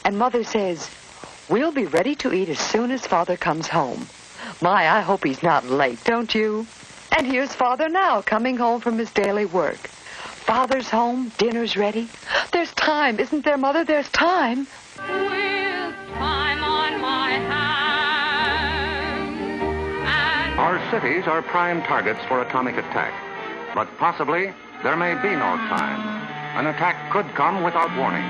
and Mother says, "We'll be ready to eat as soon as Father comes home." My, I hope he's not late, don't you? And here's Father now, coming home from his daily work. Father's home, dinner's ready. There's time, isn't there, Mother? There's time. With time on my hands. Our cities are prime targets for atomic attack. But possibly, there may be no time. An attack could come without warning.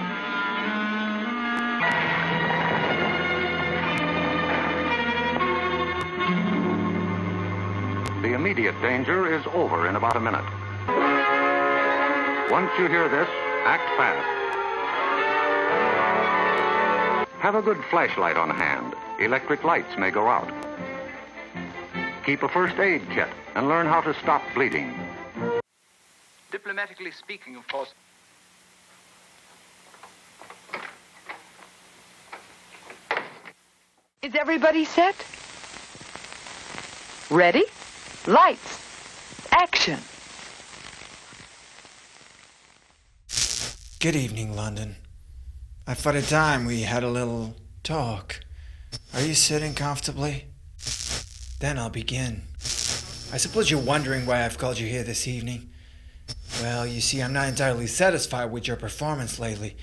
The immediate danger is over in about a minute. Once you hear this, act fast. Have a good flashlight on hand. Electric lights may go out. Keep a first aid kit and learn how to stop bleeding. Diplomatically speaking, of course. Is everybody set? Ready? Lights. Action. Good evening, London. I thought it time we had a little talk. Are you sitting comfortably? Then I'll begin. I suppose you're wondering why I've called you here this evening. Well, you see, I'm not entirely satisfied with your performance lately.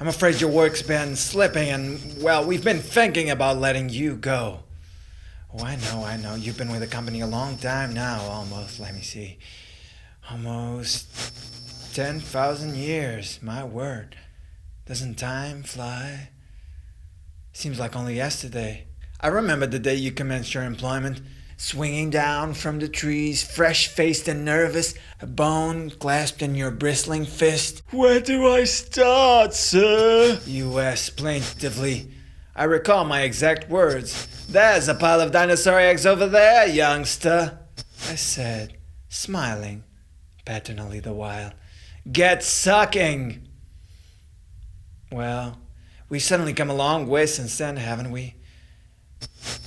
I'm afraid your work's been slipping and, well, we've been thinking about letting you go. Oh, I know. You've been with the company a long time now, almost. Let me see. Almost 10,000 years, my word. Doesn't time fly? Seems like only yesterday. I remember the day you commenced your employment, swinging down from the trees, fresh-faced and nervous, a bone clasped in your bristling fist. "Where do I start, sir?" you asked plaintively. I recall my exact words. "There's a pile of dinosaur eggs over there, youngster," I said, smiling, paternally the while. "Get sucking." Well, we've suddenly come a long way since then, haven't we?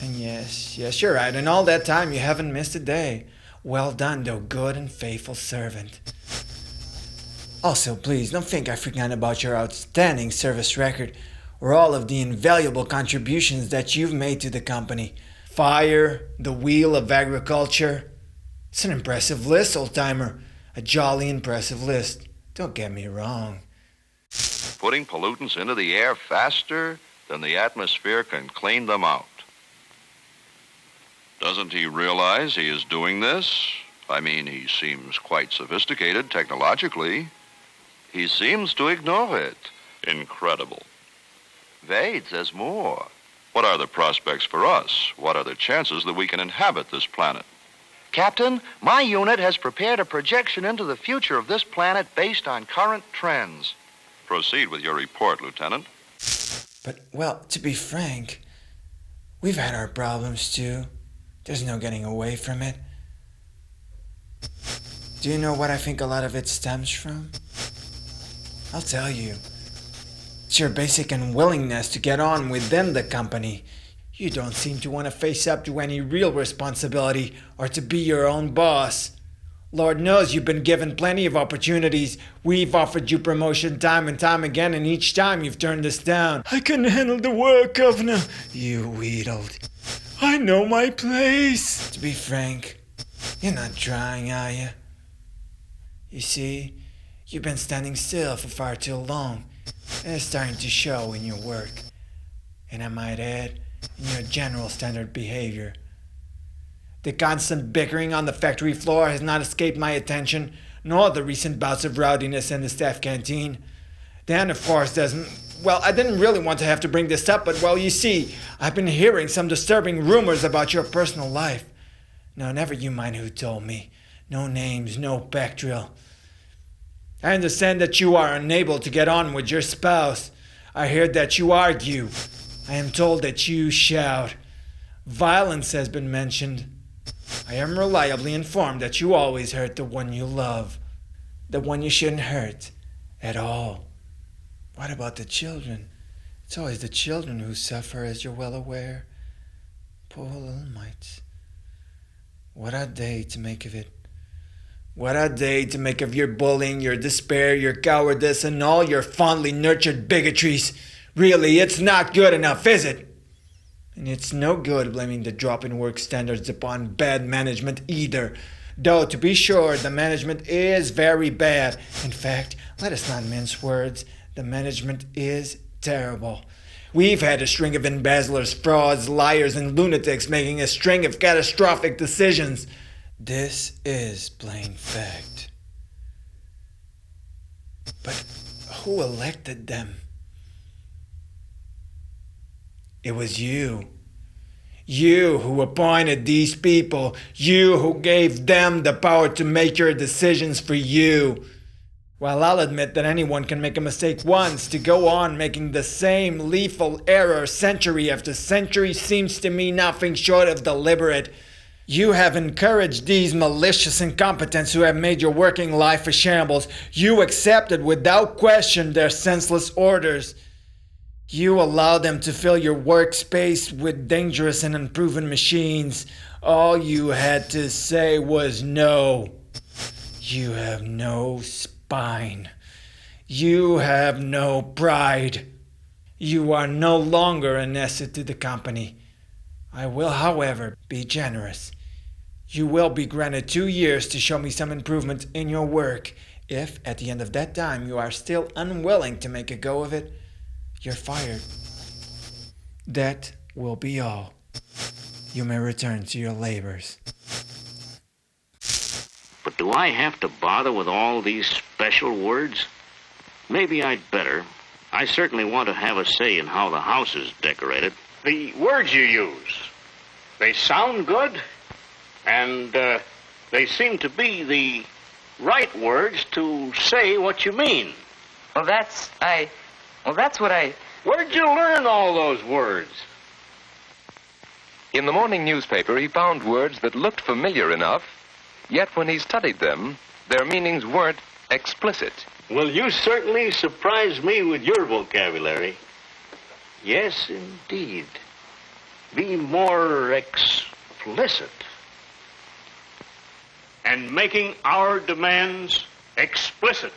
And yes, you're right. In all that time, you haven't missed a day. Well done, thou good and faithful servant. Also, please, don't think I've forgotten about your outstanding service record or all of the invaluable contributions that you've made to the company. Fire, the wheel of agriculture. It's an impressive list, old-timer. A jolly impressive list. Don't get me wrong. Putting pollutants into the air faster than the atmosphere can clean them out. Doesn't he realize he is doing this? I mean, he seems quite sophisticated technologically. He seems to ignore it. Incredible. Wait, there's more. What are the prospects for us? What are the chances that we can inhabit this planet? Captain, my unit has prepared a projection into the future of this planet based on current trends. Proceed with your report, Lieutenant. But, well, to be frank, we've had our problems too. There's no getting away from it. Do you know what I think a lot of it stems from? I'll tell you. It's your basic unwillingness to get on within the company. You don't seem to want to face up to any real responsibility or to be your own boss. Lord knows you've been given plenty of opportunities. We've offered you promotion time and time again, and each time you've turned us down. "I can handle the work, Governor," you wheedled. "I know my place." To be frank, you're not trying, are you? You see, you've been standing still for far too long, and it's starting to show in your work. And I might add, in your general standard behavior. The constant bickering on the factory floor has not escaped my attention, nor the recent bouts of rowdiness in the staff canteen. Then, of course, well, I didn't really want to have to bring this up, but, well, you see, I've been hearing some disturbing rumors about your personal life. No, never you mind who told me. No names, no backdrill. I understand that you are unable to get on with your spouse. I heard that you argue. I am told that you shout. Violence has been mentioned. I am reliably informed that you always hurt the one you love. The one you shouldn't hurt at all. What about the children? It's always the children who suffer, as you're well aware. Poor little mites. What are they to make of it? What are they to make of your bullying, your despair, your cowardice, and all your fondly nurtured bigotries? Really, it's not good enough, is it? And it's no good blaming the drop in work standards upon bad management either. Though, to be sure, the management is very bad. In fact, let us not mince words. The management is terrible. We've had a string of embezzlers, frauds, liars, and lunatics making a string of catastrophic decisions. This is plain fact. But who elected them? It was you. You who appointed these people. You who gave them the power to make your decisions for you. While I'll admit that anyone can make a mistake once, to go on making the same lethal error century after century seems to me nothing short of deliberate. You have encouraged these malicious incompetents who have made your working life a shambles. You accepted without question their senseless orders. You allowed them to fill your workspace with dangerous and unproven machines. All you had to say was no. You have no spine. You have no pride. You are no longer an asset to the company. I will, however, be generous. You will be granted 2 years to show me some improvement in your work. If, at the end of that time, you are still unwilling to make a go of it, you're fired. That will be all. You may return to your labors. But do I have to bother with all these special words? Maybe I'd better. I certainly want to have a say in how the house is decorated. The words you use, they sound good, and they seem to be the right words to say what you mean. Well, that's what I... Where'd you learn all those words? In the morning newspaper, he found words that looked familiar enough, yet when he studied them, their meanings weren't explicit. Well, you certainly surprised me with your vocabulary. Yes, indeed. Be more explicit. And making our demands explicit.